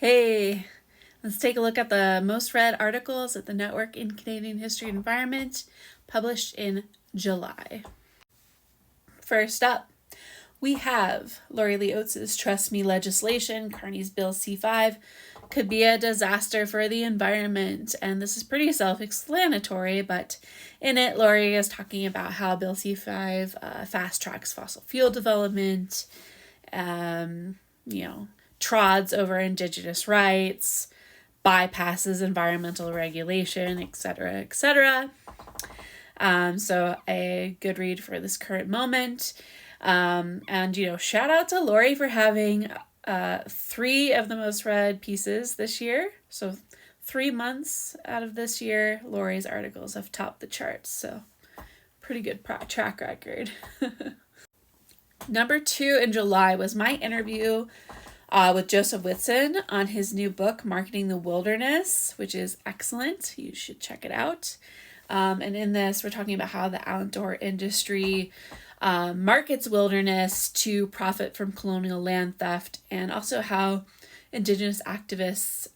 Hey, let's take a look at the most read articles at the Network in Canadian History and Environment, published in July. First up, we have Lori Lee Oates' Trust Me legislation, Carney's Bill C5, could be a disaster for the environment. And this is pretty self-explanatory, but in it, Lori is talking about how Bill C5 fast tracks fossil fuel development, trods over Indigenous rights, bypasses environmental regulation, etc., etc. So a good read for this current moment. And shout out to Lori for having 3 of the most read pieces this year. So 3 months out of this year, Lori's articles have topped the charts. So pretty good track record. Number 2 in July was my interview with Joseph Whitson on his new book, Marketing the Wilderness, which is excellent. You should check it out. And in this, we're talking about how the outdoor industry markets wilderness to profit from colonial land theft, and also how Indigenous activists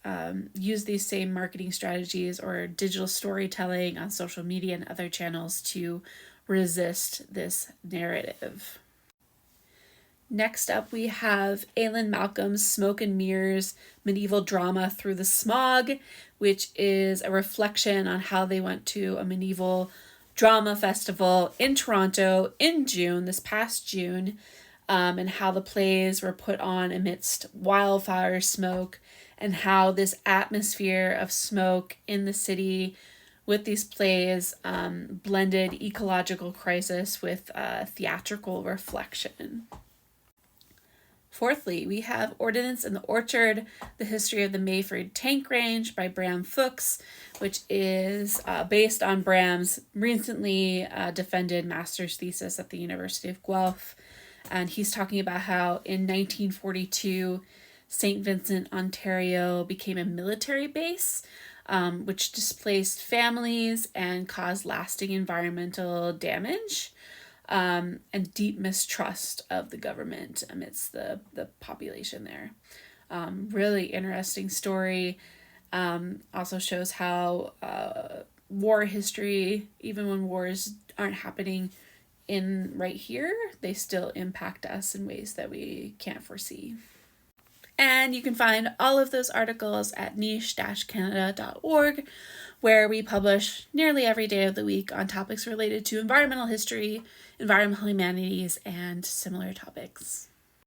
use these same marketing strategies or digital storytelling on social media and other channels to resist this narrative. Next up, we have Aileen Malcolm's Smoke and Mirrors medieval drama Through the Smog, which is a reflection on how they went to a medieval drama festival in Toronto in June, this past June, and how the plays were put on amidst wildfire smoke, and how this atmosphere of smoke in the city with these plays blended ecological crisis with theatrical reflection. Fourthly, we have Ordnance in the Orchard, The History of the Mayford Tank Range by Bram Fuchs, which is based on Bram's recently defended master's thesis at the University of Guelph. And he's talking about how in 1942, St. Vincent, Ontario became a military base, which displaced families and caused lasting environmental damage. And deep mistrust of the government amidst the population there. Really interesting story. Also shows how war history, even when wars aren't happening right here, they still impact us in ways that we can't foresee. And you can find all of those articles at niche-canada.org, where we publish nearly every day of the week on topics related to environmental history, environmental humanities, and similar topics.